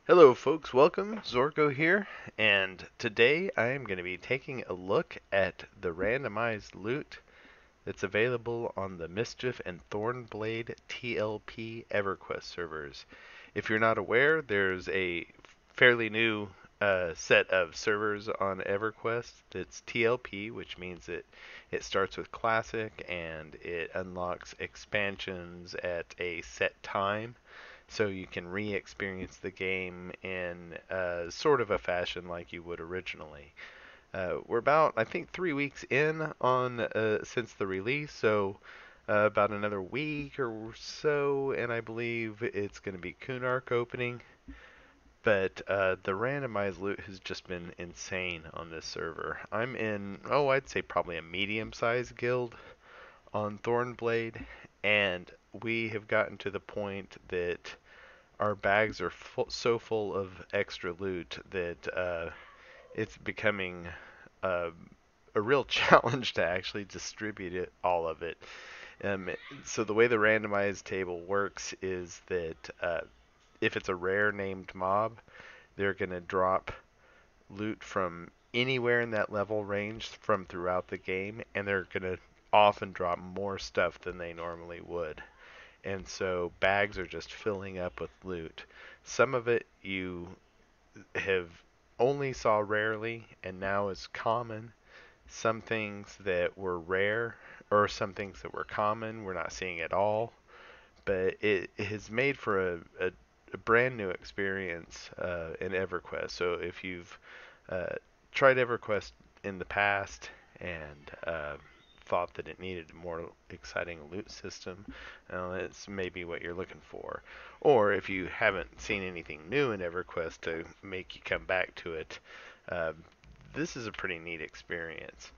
Hello folks, welcome. Zorko here, and today I am going to be taking a look at the randomized loot that's available on the Mischief and Thornblade TLP Everquest servers. If you're not aware, there's a fairly new set of servers on EverQuest that's TLP, which means that it starts with Classic and it unlocks expansions at a set time. So you can re-experience the game in sort of a fashion like you would originally. We're about, I think, 3 weeks in on since the release, so about another week or so, and I believe it's going to be Kunark opening. But the randomized loot has just been insane on this server. I'm in, I'd say probably a medium-sized guild on Thornblade, and we have gotten to the point that our bags are so full of extra loot that it's becoming uh, a real challenge to actually distribute all of it. Um, so the way the randomized table works is that if it's a rare named mob, they're going to drop loot from anywhere in that level range from throughout the game, and they're going to often drop more stuff than they normally would. And so bags are just filling up with loot. Some of it you have only saw rarely and now is common. Some things that were rare or some things that were common we're not seeing at all. But it has made for a brand new experience in EverQuest. So if you've uh, tried EverQuest in the past and thought that it needed a more exciting loot system, it's maybe what you're looking for. Or if you haven't seen anything new in EverQuest to make you come back to it, uh, this is a pretty neat experience.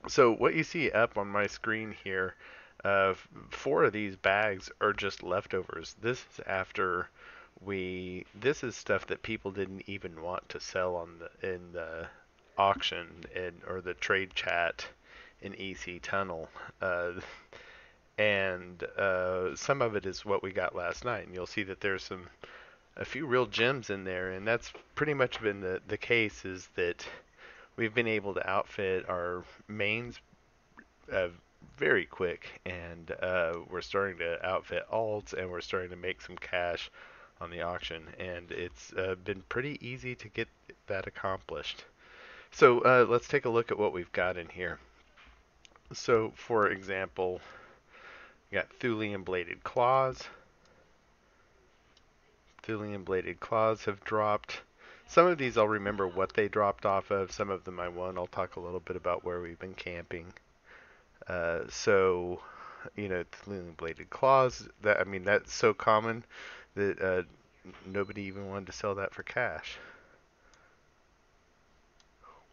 So what you see up on my screen here, four of these bags are just leftovers. This is after this is stuff that people didn't even want to sell in the auction or the trade chat in EC Tunnel. And some of it is what we got last night, and you'll see that there's a few real gems in there, and that's pretty much been the case is that we've been able to outfit our mains uh, very quick, and we're starting to outfit alts, and we're starting to make some cash on the auction, and it's been pretty easy to get that accomplished. So let's take a look at what we've got in here. So, for example, we got Thulian bladed claws. Thulian bladed claws have dropped. Some of these I'll remember what they dropped off of. Some of them I won't. I'll talk a little bit about where we've been camping. So, Thulian bladed claws. That's so common that nobody even wanted to sell that for cash.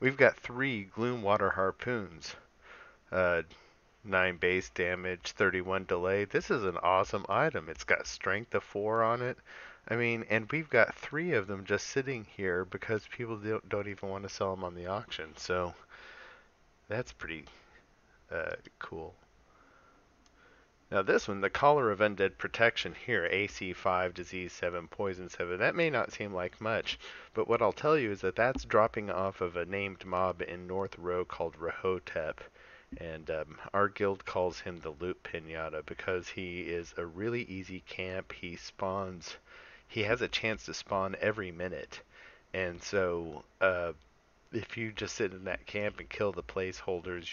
We've got three Gloom Water Harpoons. Uh, 9 base damage, 31 delay. This is an awesome item. It's got strength of 4 on it. And we've got three of them just sitting here because people don't even want to sell them on the auction. So that's pretty cool. Now this one, the Collar of Undead Protection here, AC 5, Disease 7, Poison 7, that may not seem like much, but what I'll tell you is that that's dropping off of a named mob in North Row called Rahotep, and our guild calls him the Loot Pinata because he is a really easy camp. He has a chance to spawn every minute, and so if you just sit in that camp and kill the placeholders,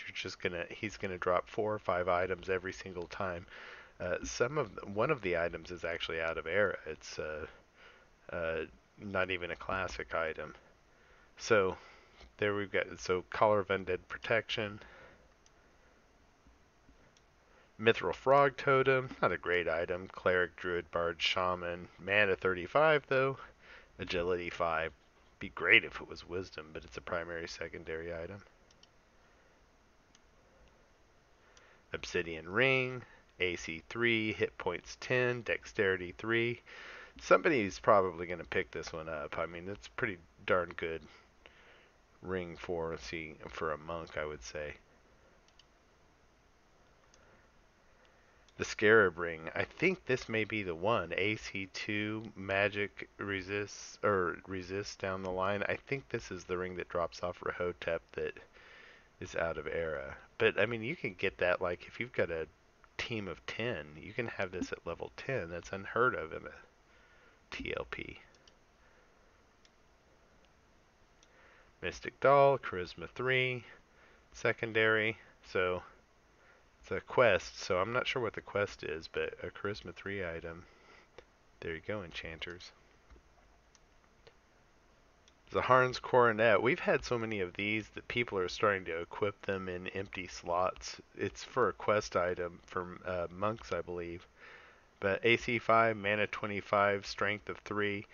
he's gonna drop 4 or 5 items every single time. One of the items is actually out of era. It's uh, not even a classic item. So there we've got Collar of Undead Protection, Mithril Frog Totem, not a great item. Cleric, Druid, Bard, Shaman, Mana 35 though, Agility 5. Be great if it was Wisdom, but it's a primary secondary item. Obsidian Ring, AC 3, hit points 10, dexterity 3. Somebody's probably going to pick this one up. It's pretty darn good ring for a monk, I would say. The Scarab Ring. I think this may be the one. AC2 magic resist down the line. I think this is the ring that drops off Rahotep that is out of era. But I mean, you can get that like if you've got a team of 10, you can have this at level 10. That's unheard of in a TLP. Mystic Doll, Charisma 3, secondary. So it's a quest, so I'm not sure what the quest is, but a Charisma 3 item. There you go, enchanters. Zaharn's Coronet. We've had so many of these that people are starting to equip them in empty slots. It's for a quest item for monks, I believe. But AC 5, mana 25, strength of 3,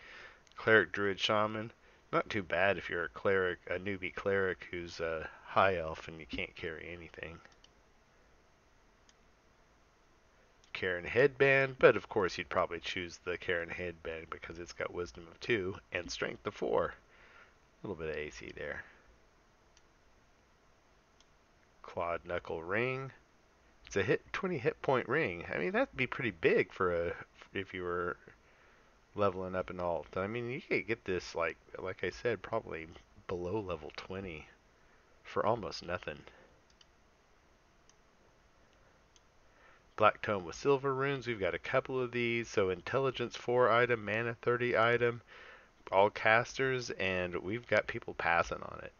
cleric, druid, shaman. Not too bad if you're a cleric, a newbie cleric who's a high elf and you can't carry anything. Karen headband, but of course you'd probably choose the Karen headband because it's got wisdom of 2 and strength of 4. A little bit of AC there. Clawed Knuckle ring. It's a 20 hit point ring. I mean, that'd be pretty big for a if you were leveling up an alt. I mean, you could get this like I said, probably below level 20 for almost nothing. Black Tome with silver runes. We've got a couple of these. So intelligence 4 item, mana 30 item, all casters, and we've got people passing on it.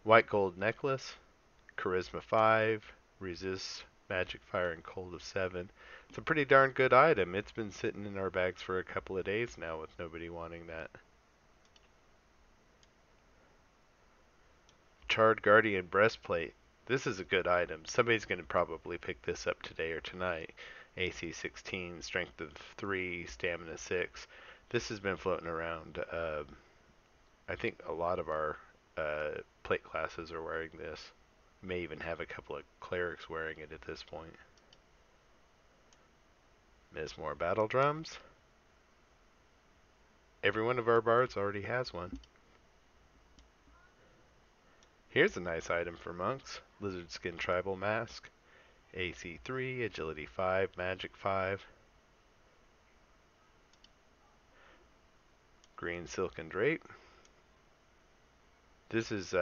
White gold necklace, charisma 5, resist magic, fire, and cold of 7. It's a pretty darn good item. It's been sitting in our bags for a couple of days now with nobody wanting that. Charred Guardian Breastplate. This is a good item. Somebody's going to probably pick this up today or tonight. AC 16, strength of 3, stamina 6. This has been floating around. I think a lot of our plate classes are wearing this. May even have a couple of clerics wearing it at this point. Mismore Battle Drums. Every one of our bards already has one. Here's a nice item for monks. Lizard Skin Tribal Mask. AC 3, Agility 5, Magic 5. Green Silken Drape. This is,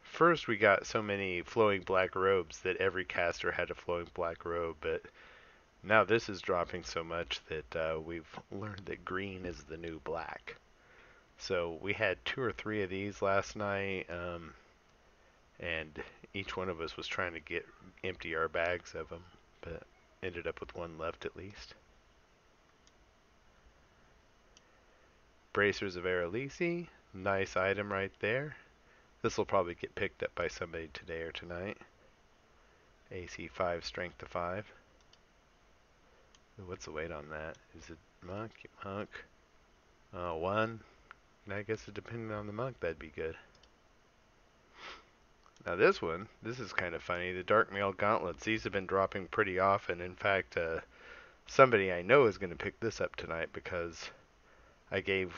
first we got so many flowing black robes that every caster had a flowing black robe, but now this is dropping so much that we've learned that green is the new black. So we had 2 or 3 of these last night, and each one of us was trying to empty our bags of them, but ended up with one left at least. Bracers of Aralesi, nice item right there. This will probably get picked up by somebody today or tonight. AC 5, strength of 5. What's the weight on that? Is it monk? Monk. 1. I guess depending on the monk, that'd be good. Now this is kind of funny. The Dark Mail Gauntlets, these have been dropping pretty often. In fact, somebody I know is going to pick this up tonight because I gave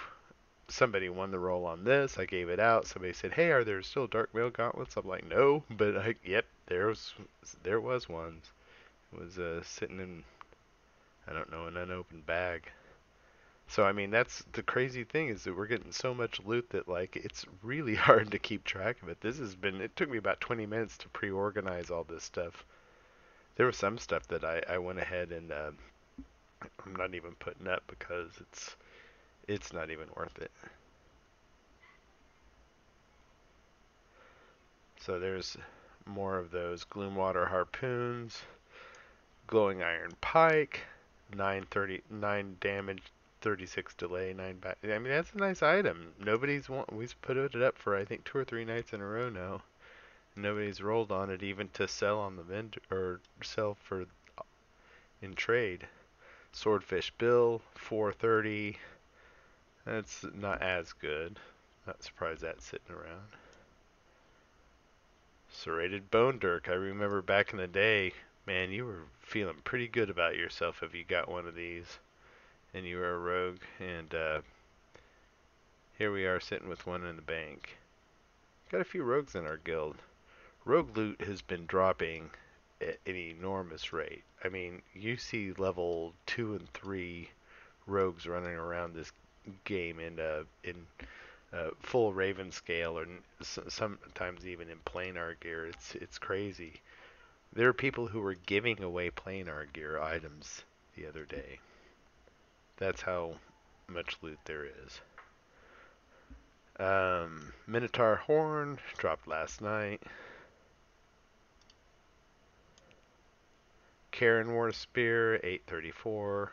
somebody won the roll on this. I gave it out. Somebody said, "Hey, are there still Dark Mail Gauntlets?" I'm like, "No," but yep, there was one. It was sitting in, I don't know, an unopened bag. So I mean, that's the crazy thing is that we're getting so much loot that like it's really hard to keep track of it. It took me about 20 minutes to pre-organize all this stuff. There was some stuff that I went ahead and I'm not even putting up because it's not even worth it. So there's more of those Gloomwater harpoons, glowing iron pike, 9 damage, 36 delay, 9 back. I mean, that's a nice item. We've put it up for I think 2 or 3 nights in a row now. Nobody's rolled on it even to sell on the vendor or sell for in trade. Swordfish bill, 430. That's not as good. Not surprised that's sitting around. Serrated bone dirk. I remember back in the day, man, you were feeling pretty good about yourself if you got one of these and you were a rogue. And here we are sitting with one in the bank. Got a few rogues in our guild. Rogue loot has been dropping at an enormous rate. I mean, you see level 2 and 3 rogues running around this game in full Raven scale, or sometimes even in planar gear. It's crazy. There are people who were giving away planar gear items the other day. That's how much loot there is. Minotaur Horn dropped last night. Karen War Spear, 834.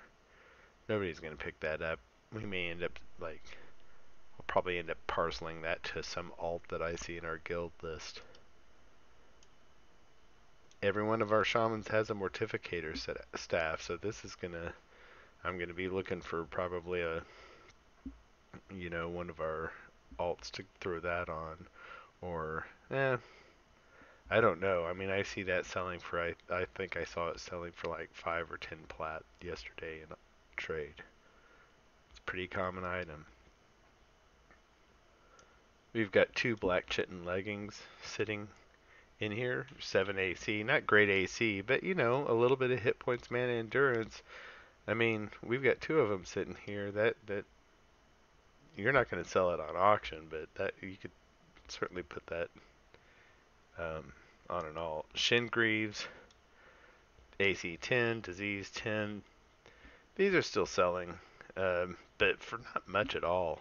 Nobody's gonna pick that up. We may end up we'll probably end up parceling that to some alt that I see in our guild list. Every one of our shamans has a mortificator staff, so this is I'm gonna be looking for probably one of our alts to throw that on, or I don't know. I mean, I see that selling for I think I saw it selling for like 5 or 10 plat yesterday in a trade. It's a pretty common item. We've got 2 black chitin leggings sitting in here, 7 AC, not great AC, but a little bit of hit points, mana, endurance. I mean, we've got 2 of them sitting here. That you're not going to sell it on auction, but that you could certainly put that on an alt. Shin Greaves, AC 10, Disease 10. These are still selling, but for not much at all.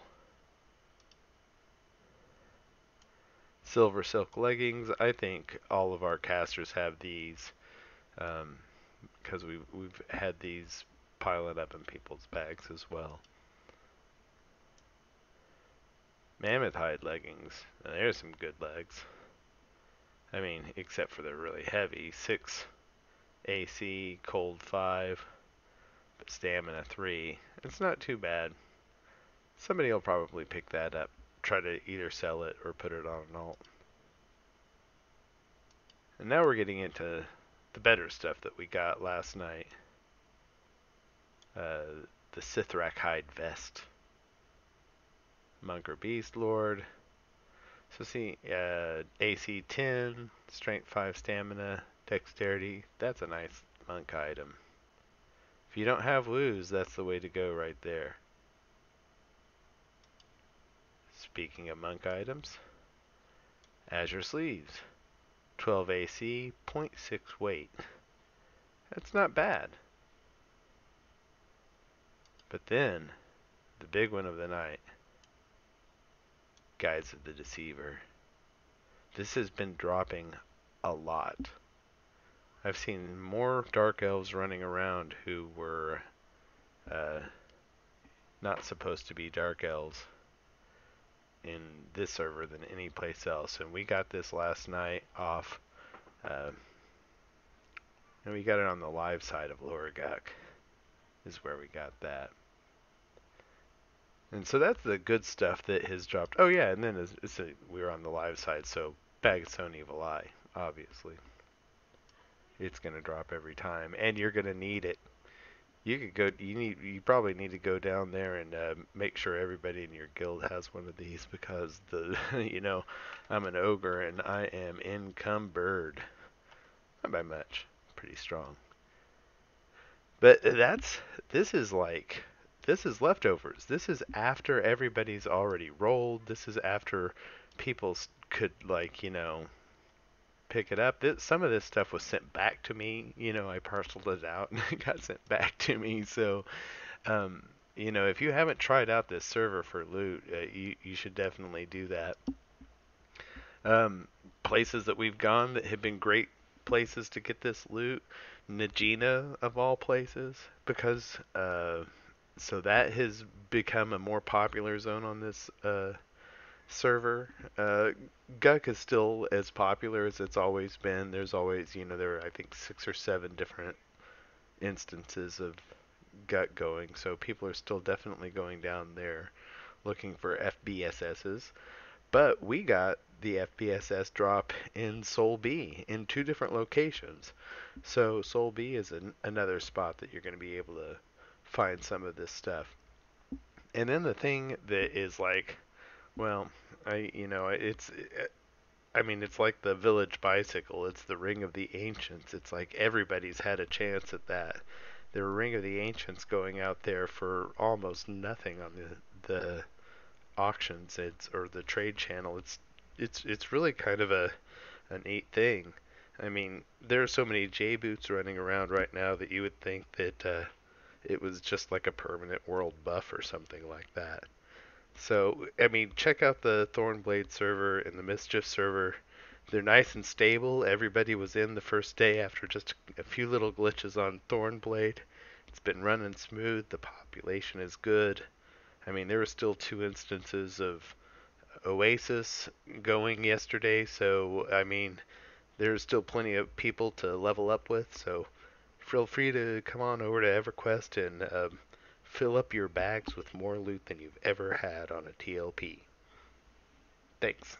Silver Silk Leggings. I think all of our casters have these, because we've had these piling up in people's bags as well. Mammoth Hide Leggings. Now, there's some good legs. I mean, except for they're really heavy. 6 AC, cold 5, but stamina 3. It's not too bad. Somebody will probably pick that up. Try to either sell it or put it on an alt. And now we're getting into the better stuff that we got last night. The Sithrak Hide Vest. Monk or Beast Lord. So see, AC 10, Strength 5 Stamina, Dexterity. That's a nice monk item. If you don't have woos, that's the way to go right there. Speaking of monk items, Azure Sleeves. 12 AC, 0.6 weight. That's not bad. But then, the big one of the night, Guides of the Deceiver. This has been dropping a lot. I've seen more Dark Elves running around who were not supposed to be Dark Elves in this server than any place else. And we got this last night off, and we got it on the live side of Loragak, is where we got that. And so that's the good stuff that has dropped. Oh yeah, and then we were on the live side, so Bag of Stone Evil Eye, obviously. It's gonna drop every time, and you're gonna need it. You could go. You probably need to go down there and make sure everybody in your guild has one of these, because I'm an ogre and I am encumbered. Not by much. Pretty strong. But this is leftovers. This is after everybody's already rolled. This is after people could pick it up. Some of this stuff was sent back to me. I parceled it out and it got sent back to me. So, if you haven't tried out this server for loot, you should definitely do that. Places that we've gone that have been great places to get this loot. Najina, of all places, because so that has become a more popular zone on this server. Guk is still as popular as it's always been. There's always, there are I think 6 or 7 different instances of Guk going, so people are still definitely going down there looking for FBSSs. But we got the FBSS drop in Sol B in 2 different locations. So Sol B is another spot that you're going to be able to find some of this stuff. And then the thing that is like, well, I I mean, it's like the village bicycle. It's the Ring of the Ancients. It's like everybody's had a chance at that. The Ring of the Ancients going out there for almost nothing on the auctions, or the trade channel. It's really kind of a neat thing. I mean, there are so many J boots running around right now that you would think that it was just like a permanent world buff or something like that. So, I mean, check out the Thornblade server and the Mischief server. They're nice and stable. Everybody was in the first day after just a few little glitches on Thornblade. It's been running smooth. The population is good. I mean, there were still 2 instances of Oasis going yesterday, so I mean, there's still plenty of people to level up with. So feel free to come on over to Everquest and fill up your bags with more loot than you've ever had on a TLP. Thanks.